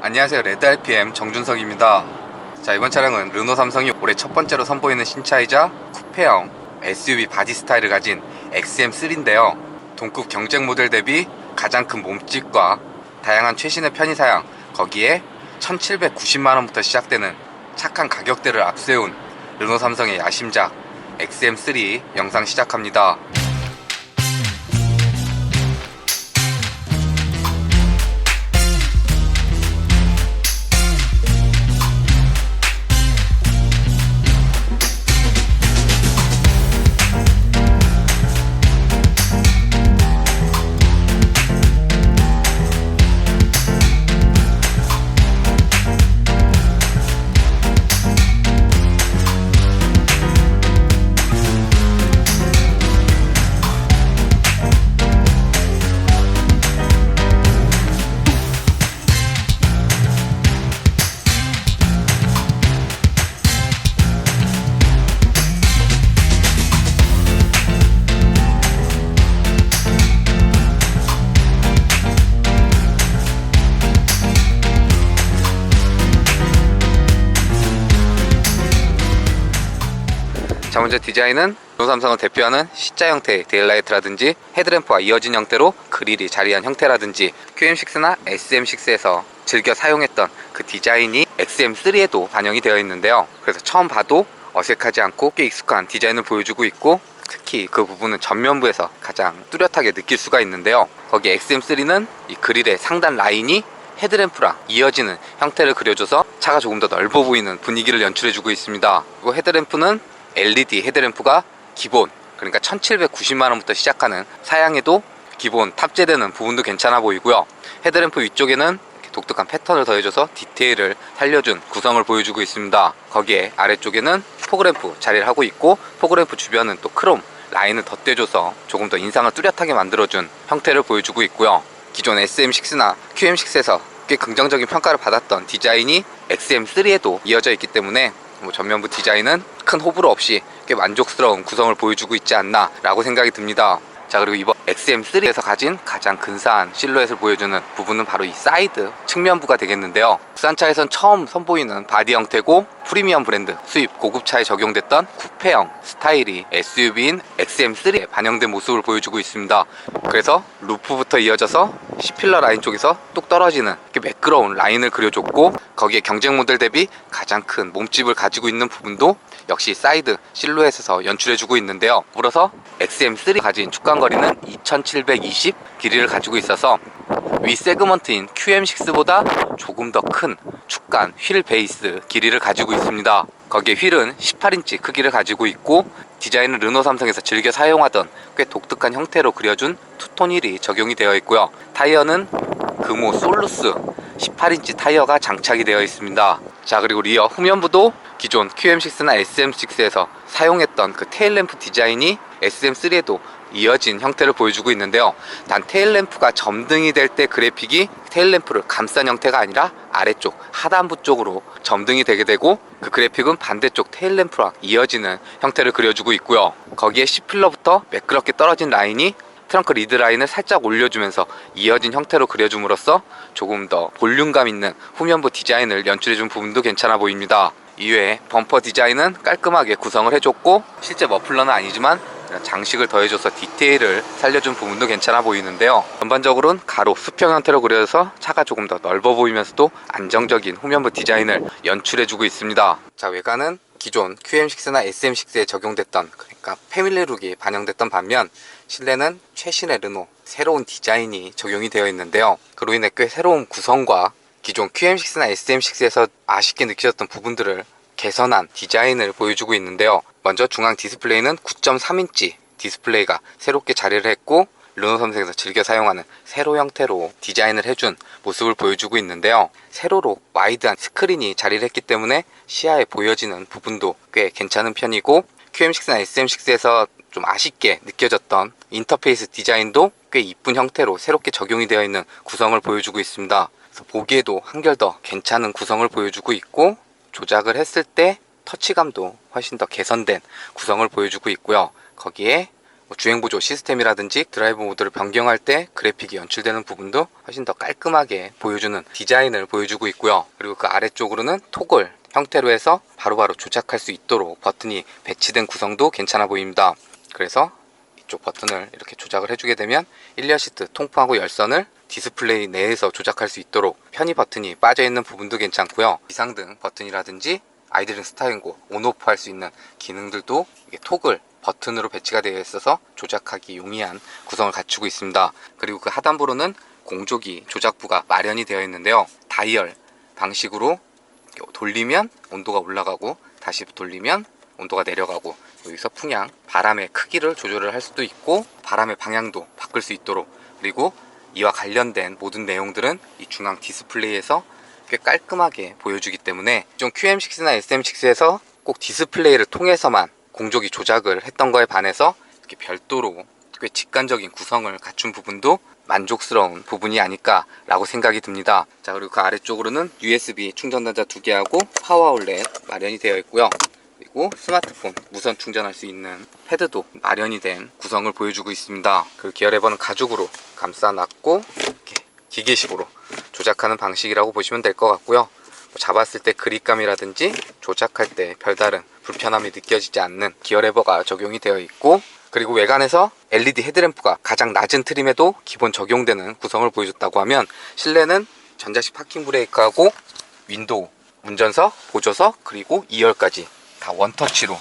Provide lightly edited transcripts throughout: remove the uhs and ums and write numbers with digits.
안녕하세요, 레드 RPM 정준석입니다. 자, 이번 차량은 르노 삼성이 올해 첫 번째로 선보이는 신차이자 쿠페형 SUV 바디 스타일을 가진 XM3인데요. 동급 경쟁 모델 대비 가장 큰 몸집과 다양한 최신의 편의사양, 거기에 1790만원부터 시작되는 착한 가격대를 앞세운 르노 삼성의 야심작 XM3 영상 시작합니다. 자, 먼저 디자인은 르노 삼성을 대표하는 C자 형태의 데일라이트라든지 헤드램프와 이어진 형태로 그릴이 자리한 형태라든지 QM6나 SM6에서 즐겨 사용했던 그 디자인이 XM3에도 반영이 되어 있는데요. 그래서 처음 봐도 어색하지 않고 꽤 익숙한 디자인을 보여주고 있고, 특히 그 부분은 전면부에서 가장 뚜렷하게 느낄 수가 있는데요. 거기 XM3는 이 그릴의 상단 라인이 헤드램프랑 이어지는 형태를 그려줘서 차가 조금 더 넓어 보이는 분위기를 연출해주고 있습니다. 그리고 헤드램프는 LED 헤드램프가 기본, 그러니까 1790만원부터 시작하는 사양에도 기본 탑재되는 부분도 괜찮아 보이고요. 헤드램프 위쪽에는 이렇게 독특한 패턴을 더해줘서 디테일을 살려준 구성을 보여주고 있습니다. 거기에 아래쪽에는 포그램프 자리를 하고 있고, 포그램프 주변은 또 크롬 라인을 덧대줘서 조금 더 인상을 뚜렷하게 만들어준 형태를 보여주고 있고요. 기존 SM6나 QM6에서 꽤 긍정적인 평가를 받았던 디자인이 XM3에도 이어져 있기 때문에 전면부 디자인은 큰 호불호 없이 꽤 만족스러운 구성을 보여주고 있지 않나 라고 생각이 듭니다. 자, 그리고 이번 XM3에서 가진 가장 근사한 실루엣을 보여주는 부분은 바로 이 사이드 측면부가 되겠는데요. 국산차에선 처음 선보이는 바디 형태고, 프리미엄 브랜드 수입 고급차에 적용됐던 쿠페형 스타일이 SUV인 XM3에 반영된 모습을 보여주고 있습니다. 그래서 루프부터 이어져서 C필러 라인 쪽에서 뚝 떨어지는 매끄러운 라인을 그려줬고, 거기에 경쟁 모델 대비 가장 큰 몸집을 가지고 있는 부분도 역시 사이드 실루엣에서 연출해주고 있는데요. 물어서 XM3 가진 축간거리는 2720 길이를 가지고 있어서 위 세그먼트인 QM6보다 조금 더 큰 축간 휠 베이스 길이를 가지고 있습니다. 거기에 휠은 18인치 크기를 가지고 있고, 디자인은 르노 삼성에서 즐겨 사용하던 꽤 독특한 형태로 그려준 투톤 휠이 적용이 되어 있고요. 타이어는 금호 솔루스 18인치 타이어가 장착이 되어 있습니다. 자, 그리고 리어 후면부도 기존 QM6나 SM6에서 사용했던 그 테일램프 디자인이 SM3에도 이어진 형태를 보여주고 있는데요. 단 테일램프가 점등이 될 때 그래픽이 테일램프를 감싼 형태가 아니라 아래쪽 하단부 쪽으로 점등이 되게 되고, 그 그래픽은 반대쪽 테일램프랑 이어지는 형태를 그려주고 있고요. 거기에 C필러부터 매끄럽게 떨어진 라인이 트렁크 리드 라인을 살짝 올려주면서 이어진 형태로 그려줌으로써 조금 더 볼륨감 있는 후면부 디자인을 연출해준 부분도 괜찮아 보입니다. 이외에 범퍼 디자인은 깔끔하게 구성을 해줬고, 실제 머플러는 아니지만 장식을 더해줘서 디테일을 살려준 부분도 괜찮아 보이는데요. 전반적으로는 가로 수평 형태로 그려져서 차가 조금 더 넓어 보이면서도 안정적인 후면부 디자인을 연출해주고 있습니다. 자, 외관은 기존 QM6나 SM6에 적용됐던, 그러니까 패밀리룩이 반영됐던 반면, 실내는 최신의 르노 새로운 디자인이 적용이 되어 있는데요. 그로 인해 꽤 새로운 구성과 기존 QM6나 SM6에서 아쉽게 느껴졌던 부분들을 개선한 디자인을 보여주고 있는데요. 먼저 중앙 디스플레이는 9.3인치 디스플레이가 새롭게 자리를 했고, 르노 삼성에서 즐겨 사용하는 세로 형태로 디자인을 해준 모습을 보여주고 있는데요. 세로로 와이드한 스크린이 자리를 했기 때문에 시야에 보여지는 부분도 꽤 괜찮은 편이고, QM6나 SM6에서 좀 아쉽게 느껴졌던 인터페이스 디자인도 꽤 이쁜 형태로 새롭게 적용이 되어 있는 구성을 보여주고 있습니다. 그래서 보기에도 한결 더 괜찮은 구성을 보여주고 있고, 조작을 했을 때 터치감도 훨씬 더 개선된 구성을 보여주고 있고요. 거기에 주행보조 시스템이라든지 드라이브 모드를 변경할 때 그래픽이 연출되는 부분도 훨씬 더 깔끔하게 보여주는 디자인을 보여주고 있고요. 그리고 그 아래쪽으로는 토글 형태로 해서 바로바로 조작할 수 있도록 버튼이 배치된 구성도 괜찮아 보입니다. 그래서 이쪽 버튼을 이렇게 조작을 해주게 되면 1열 시트 통풍하고 열선을 디스플레이 내에서 조작할 수 있도록 편의 버튼이 빠져있는 부분도 괜찮고요. 비상등 버튼이라든지 아이들링 스타일링고 온오프 할 수 있는 기능들도 이게 토글 버튼으로 배치가 되어 있어서 조작하기 용이한 구성을 갖추고 있습니다. 그리고 그 하단부로는 공조기 조작부가 마련이 되어 있는데요. 다이얼 방식으로 돌리면 온도가 올라가고 다시 돌리면 온도가 내려가고, 여기서 풍향, 바람의 크기를 조절을 할 수도 있고 바람의 방향도 바꿀 수 있도록, 그리고 이와 관련된 모든 내용들은 이 중앙 디스플레이에서 꽤 깔끔하게 보여주기 때문에 좀 QM6나 SM6에서 꼭 디스플레이를 통해서만 공조기 조작을 했던 거에 반해서 이렇게 별도로 꽤 직관적인 구성을 갖춘 부분도 만족스러운 부분이 아닐까 라고 생각이 듭니다. 자, 그리고 그 아래쪽으로는 USB 충전단자 2개하고 파워 아울렛 마련이 되어 있고요. 그리고 스마트폰 무선 충전할 수 있는 패드도 마련이 된 구성을 보여주고 있습니다. 그 기어 레버는 가죽으로 감싸놨고 이렇게 기계식으로 조작하는 방식이라고 보시면 될 것 같고요. 잡았을 때 그립감이라든지 조작할 때 별다른 불편함이 느껴지지 않는 기어 레버가 적용이 되어 있고, 그리고 외관에서 LED 헤드램프가 가장 낮은 트림에도 기본 적용되는 구성을 보여줬다고 하면, 실내는 전자식 파킹 브레이크하고 윈도우, 운전석, 보조석, 그리고 2열까지 다 원터치로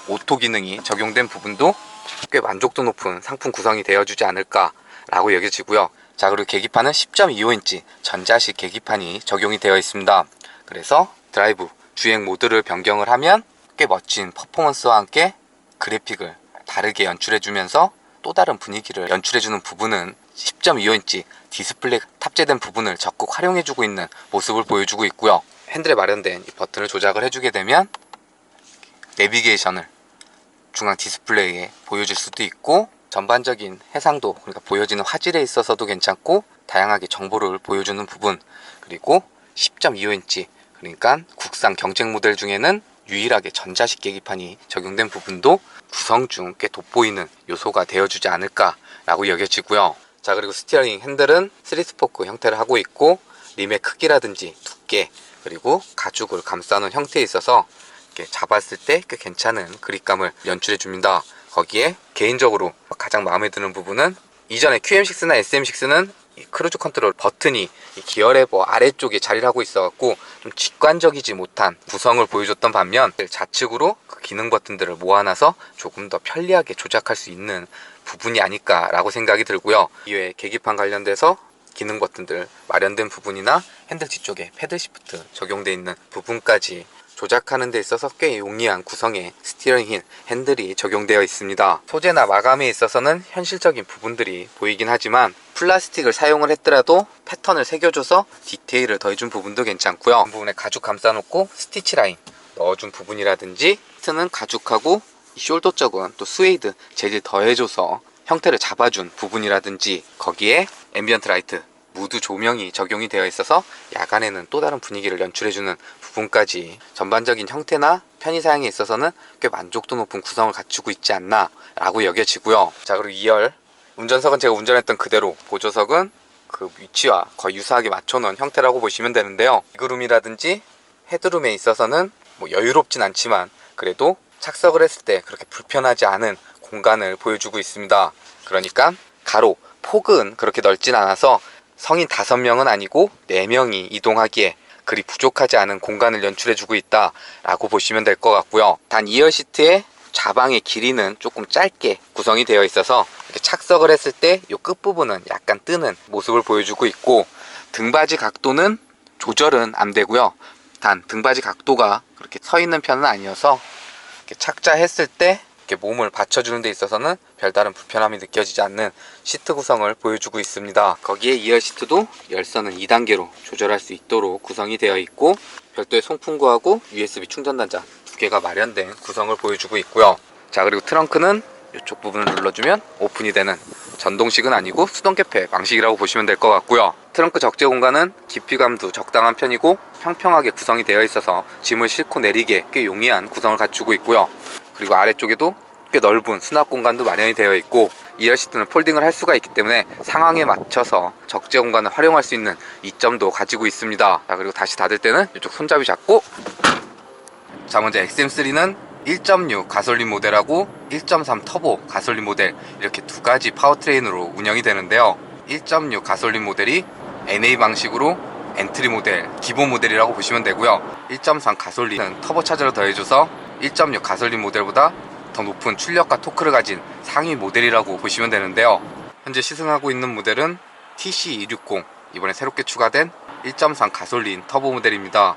오토 기능이 적용된 부분도 꽤 만족도 높은 상품 구성이 되어주지 않을까 라고 여겨지고요. 자, 그리고 계기판은 10.25인치 전자식 계기판이 적용이 되어 있습니다. 그래서 드라이브, 주행 모드를 변경을 하면 꽤 멋진 퍼포먼스와 함께 그래픽을 다르게 연출해주면서 또 다른 분위기를 연출해주는 부분은 10.25인치 디스플레이 탑재된 부분을 적극 활용해주고 있는 모습을 보여주고 있고요. 핸들에 마련된 이 버튼을 조작을 해주게 되면 내비게이션을 중앙 디스플레이에 보여줄 수도 있고, 전반적인 해상도, 그러니까 보여지는 화질에 있어서도 괜찮고 다양하게 정보를 보여주는 부분, 그리고 10.25인치 그러니까 국산 경쟁 모델 중에는 유일하게 전자식 계기판이 적용된 부분도 구성 중 꽤 돋보이는 요소가 되어주지 않을까 라고 여겨지고요. 자, 그리고 스티어링 핸들은 3스포크 형태를 하고 있고 림의 크기라든지 두께, 그리고 가죽을 감싸놓은 형태에 있어서 이렇게 잡았을 때 꽤 괜찮은 그립감을 연출해 줍니다. 거기에 개인적으로 가장 마음에 드는 부분은, 이전에 QM6나 SM6는 이 크루즈 컨트롤 버튼이 이 기어 레버 아래쪽에 자리를 하고 있어갖고 좀 직관적이지 못한 구성을 보여줬던 반면, 좌측으로 그 기능 버튼들을 모아놔서 조금 더 편리하게 조작할 수 있는 부분이 아닐까라고 생각이 들고요. 이외에 계기판 관련돼서 기능 버튼들 마련된 부분이나 핸들 뒤쪽에 패들 시프트 적용되어 있는 부분까지 조작하는 데 있어서 꽤 용이한 구성의 스티어링 휠 핸들이 적용되어 있습니다. 소재나 마감에 있어서는 현실적인 부분들이 보이긴 하지만 플라스틱을 사용을 했더라도 패턴을 새겨줘서 디테일을 더해준 부분도 괜찮고요. 그 부분에 가죽 감싸놓고 스티치 라인 넣어준 부분이라든지, 히트는 가죽하고 숄더 쪽은 또 스웨이드 재질 더해줘서 형태를 잡아준 부분이라든지, 거기에 앰비언트 라이트 무드 조명이 적용이 되어 있어서 야간에는 또 다른 분위기를 연출해주는 부분까지 전반적인 형태나 편의사양에 있어서는 꽤 만족도 높은 구성을 갖추고 있지 않나 라고 여겨지고요. 자, 그리고 2열 운전석은 제가 운전했던 그대로, 보조석은 그 위치와 거의 유사하게 맞춰놓은 형태라고 보시면 되는데요. 리그룸이라든지 헤드룸에 있어서는 뭐 여유롭진 않지만 그래도 착석을 했을 때 그렇게 불편하지 않은 공간을 보여주고 있습니다. 그러니까 가로, 폭은 그렇게 넓진 않아서 성인 5명은 아니고 4명이 이동하기에 그리 부족하지 않은 공간을 연출해주고 있다 라고 보시면 될 것 같고요. 단 2열 시트의 좌방의 길이는 조금 짧게 구성이 되어 있어서 이렇게 착석을 했을 때 이 끝부분은 약간 뜨는 모습을 보여주고 있고, 등받이 각도는 조절은 안 되고요. 단 등받이 각도가 그렇게 서 있는 편은 아니어서 이렇게 착자했을 때 이렇게 몸을 받쳐주는 데 있어서는 별다른 불편함이 느껴지지 않는 시트 구성을 보여주고 있습니다. 거기에 2열 시트도 열선은 2단계로 조절할 수 있도록 구성이 되어 있고, 별도의 송풍구하고 USB 충전단자 2개가 마련된 구성을 보여주고 있고요. 자, 그리고 트렁크는 이쪽 부분을 눌러주면 오픈이 되는 전동식은 아니고 수동 개폐 방식이라고 보시면 될 것 같고요. 트렁크 적재 공간은 깊이감도 적당한 편이고 평평하게 구성이 되어 있어서 짐을 싣고 내리기에 꽤 용이한 구성을 갖추고 있고요. 그리고 아래쪽에도 꽤 넓은 수납 공간도 마련이 되어 있고 2열 시트는 폴딩을 할 수가 있기 때문에 상황에 맞춰서 적재 공간을 활용할 수 있는 이점도 가지고 있습니다. 자, 그리고 다시 닫을 때는 이쪽 손잡이 잡고, 자, 먼저 XM3는 1.6 가솔린 모델하고 1.3 터보 가솔린 모델, 이렇게 두 가지 파워트레인으로 운영이 되는데요. 1.6 가솔린 모델이 NA 방식으로 엔트리 모델, 기본 모델이라고 보시면 되고요. 1.3 가솔린은 터보차저를 더해줘서 1.6 가솔린 모델보다 더 높은 출력과 토크를 가진 상위 모델이라고 보시면 되는데요. 현재 시승하고 있는 모델은 TC260, 이번에 새롭게 추가된 1.3 가솔린 터보 모델입니다.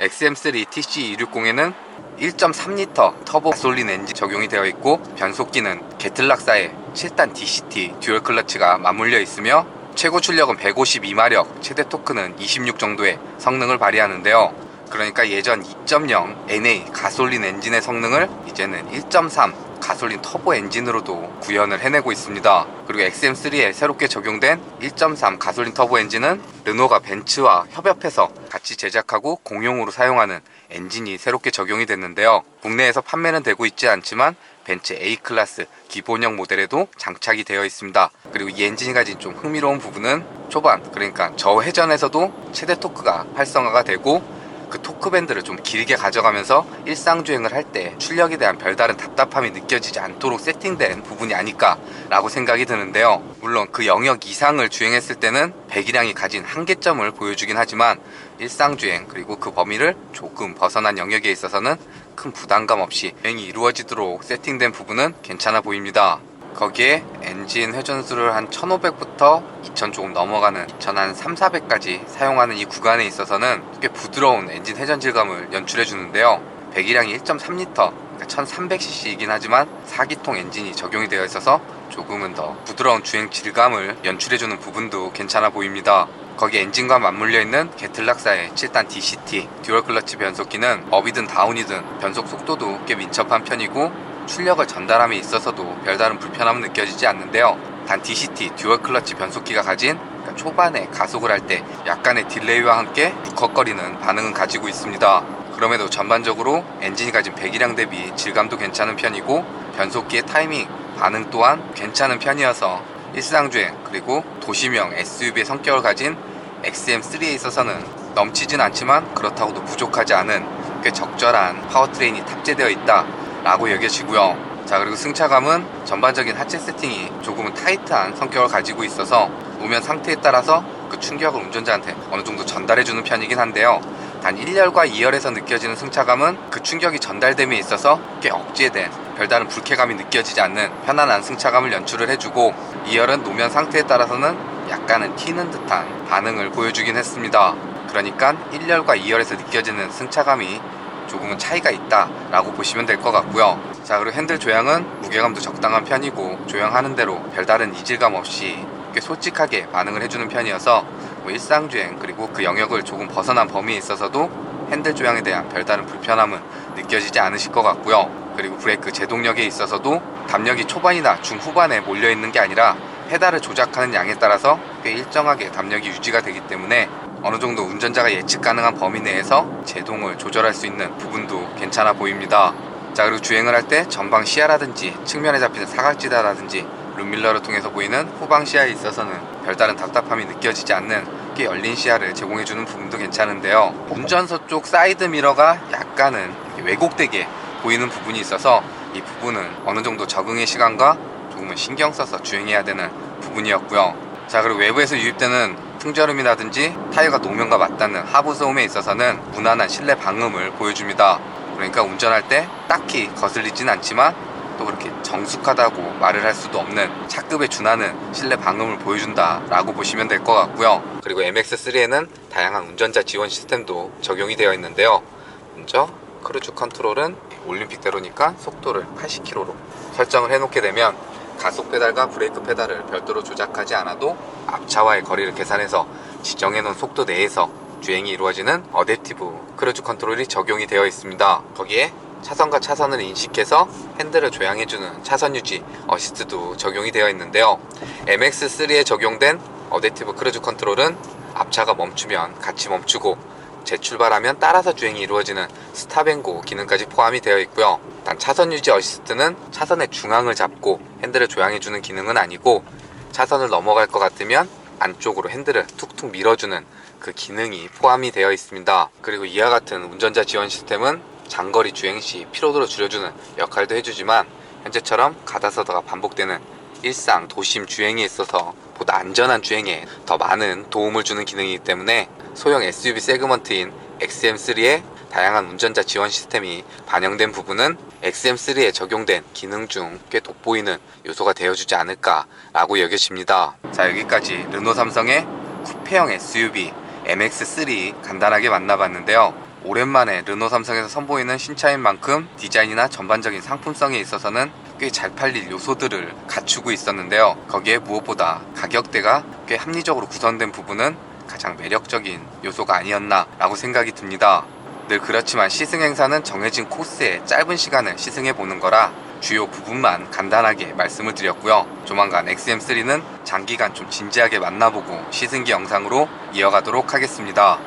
XM3 TC260에는 1.3L 터보 가솔린 엔진 적용이 되어 있고, 변속기는 게틀락사의 7단 DCT 듀얼 클러치가 맞물려 있으며 최고 출력은 152마력, 최대 토크는 26 정도의 성능을 발휘하는데요. 그러니까 예전 2.0 NA 가솔린 엔진의 성능을 이제는 1.3 가솔린 터보 엔진으로도 구현을 해내고 있습니다. 그리고 XM3에 새롭게 적용된 1.3 가솔린 터보 엔진은 르노가 벤츠와 협업해서 같이 제작하고 공용으로 사용하는 엔진이 새롭게 적용이 됐는데요. 국내에서 판매는 되고 있지 않지만 벤츠 A클래스 기본형 모델에도 장착이 되어 있습니다. 그리고 이 엔진이 가진 좀 흥미로운 부분은 초반, 그러니까 저회전에서도 최대 토크가 활성화가 되고, 그 토크 밴드를 좀 길게 가져가면서 일상주행을 할 때 출력에 대한 별다른 답답함이 느껴지지 않도록 세팅된 부분이 아닐까 라고 생각이 드는데요. 물론 그 영역 이상을 주행했을 때는 배기량이 가진 한계점을 보여주긴 하지만 일상주행 그리고 그 범위를 조금 벗어난 영역에 있어서는 큰 부담감 없이 주행이 이루어지도록 세팅된 부분은 괜찮아 보입니다. 거기에 엔진 회전수를 한 1500부터 2000 조금 넘어가는 전 한 3,400까지 사용하는 이 구간에 있어서는 꽤 부드러운 엔진 회전 질감을 연출해 주는데요. 배기량이 1.3L, 그러니까 1300cc이긴 하지만 4기통 엔진이 적용이 되어 있어서 조금은 더 부드러운 주행 질감을 연출해 주는 부분도 괜찮아 보입니다. 거기 엔진과 맞물려 있는 게틀락사의 7단 DCT 듀얼 클러치 변속기는 업이든 다운이든 변속 속도도 꽤 민첩한 편이고, 출력을 전달함에 있어서도 별다른 불편함은 느껴지지 않는데요. 단 DCT 듀얼 클러치 변속기가 가진 초반에 가속을 할 때 약간의 딜레이와 함께 욱헉거리는 반응은 가지고 있습니다. 그럼에도 전반적으로 엔진이 가진 배기량 대비 질감도 괜찮은 편이고, 변속기의 타이밍, 반응 또한 괜찮은 편이어서 일상주행 그리고 도시명 SUV의 성격을 가진 XM3에 있어서는 넘치진 않지만 그렇다고도 부족하지 않은 꽤 적절한 파워트레인이 탑재되어 있다 라고 여겨지고요. 자, 그리고 승차감은 전반적인 하체 세팅이 조금은 타이트한 성격을 가지고 있어서 노면 상태에 따라서 그 충격을 운전자한테 어느 정도 전달해주는 편이긴 한데요. 단 1열과 2열에서 느껴지는 승차감은 그 충격이 전달됨에 있어서 꽤 억제된 별다른 불쾌감이 느껴지지 않는 편안한 승차감을 연출을 해주고, 2열은 노면 상태에 따라서는 약간은 튀는 듯한 반응을 보여주긴 했습니다. 그러니까 1열과 2열에서 느껴지는 승차감이 조금은 차이가 있다 라고 보시면 될 것 같고요. 자, 그리고 핸들 조향은 무게감도 적당한 편이고, 조향하는 대로 별다른 이질감 없이 꽤 솔직하게 반응을 해주는 편이어서 일상주행 그리고 그 영역을 조금 벗어난 범위에 있어서도 핸들 조향에 대한 별다른 불편함은 느껴지지 않으실 것 같고요. 그리고 브레이크 제동력에 있어서도 담력이 초반이나 중후반에 몰려있는 게 아니라 페달을 조작하는 양에 따라서 꽤 일정하게 담력이 유지가 되기 때문에 어느 정도 운전자가 예측 가능한 범위 내에서 제동을 조절할 수 있는 부분도 괜찮아 보입니다. 자, 그리고 주행을 할 때 전방 시야라든지 측면에 잡히는 사각지대라든지 룸밀러를 통해서 보이는 후방 시야에 있어서는 별다른 답답함이 느껴지지 않는 꽤 열린 시야를 제공해주는 부분도 괜찮은데요. 운전석 쪽 사이드 미러가 약간은 왜곡되게 보이는 부분이 있어서 이 부분은 어느 정도 적응의 시간과 조금은 신경 써서 주행해야 되는 부분이었고요. 자, 그리고 외부에서 유입되는 풍절음이라든지 타이어가 노면과 맞닿는 하부 소음에 있어서는 무난한 실내 방음을 보여줍니다. 그러니까 운전할 때 딱히 거슬리진 않지만 또 그렇게 정숙하다고 말을 할 수도 없는 차급에 준하는 실내 방음을 보여준다 라고 보시면 될 것 같고요. 그리고 MX3에는 다양한 운전자 지원 시스템도 적용이 되어 있는데요. 먼저 크루즈 컨트롤은 올림픽대로니까 속도를 80km로 설정을 해놓게 되면 가속 페달과 브레이크 페달을 별도로 조작하지 않아도 앞차와의 거리를 계산해서 지정해놓은 속도 내에서 주행이 이루어지는 어댑티브 크루즈 컨트롤이 적용이 되어 있습니다. 거기에 차선과 차선을 인식해서 핸들을 조향해주는 차선 유지 어시스트도 적용이 되어 있는데요. MX3에 적용된 어댑티브 크루즈 컨트롤은 앞차가 멈추면 같이 멈추고, 재출발하면 따라서 주행이 이루어지는 스탑앤고 기능까지 포함이 되어 있고요. 단 차선 유지 어시스트는 차선의 중앙을 잡고 핸들을 조향해주는 기능은 아니고, 차선을 넘어갈 것 같으면 안쪽으로 핸들을 툭툭 밀어주는 그 기능이 포함이 되어 있습니다. 그리고 이와 같은 운전자 지원 시스템은 장거리 주행 시 피로도를 줄여주는 역할도 해주지만, 현재처럼 가다서다가 반복되는 일상 도심 주행에 있어서 보다 안전한 주행에 더 많은 도움을 주는 기능이기 때문에 소형 SUV 세그먼트인 XM3의 다양한 운전자 지원 시스템이 반영된 부분은 XM3에 적용된 기능 중 꽤 돋보이는 요소가 되어주지 않을까 라고 여겨집니다. 자, 여기까지 르노 삼성의 쿠페형 SUV MX3 간단하게 만나봤는데요. 오랜만에 르노 삼성에서 선보이는 신차인 만큼 디자인이나 전반적인 상품성에 있어서는 꽤 잘 팔릴 요소들을 갖추고 있었는데요. 거기에 무엇보다 가격대가 꽤 합리적으로 구성된 부분은 가장 매력적인 요소가 아니었나 라고 생각이 듭니다. 늘 그렇지만 시승 행사는 정해진 코스에 짧은 시간을 시승해 보는 거라 주요 부분만 간단하게 말씀을 드렸고요. 조만간 XM3는 장기간 좀 진지하게 만나보고 시승기 영상으로 이어가도록 하겠습니다.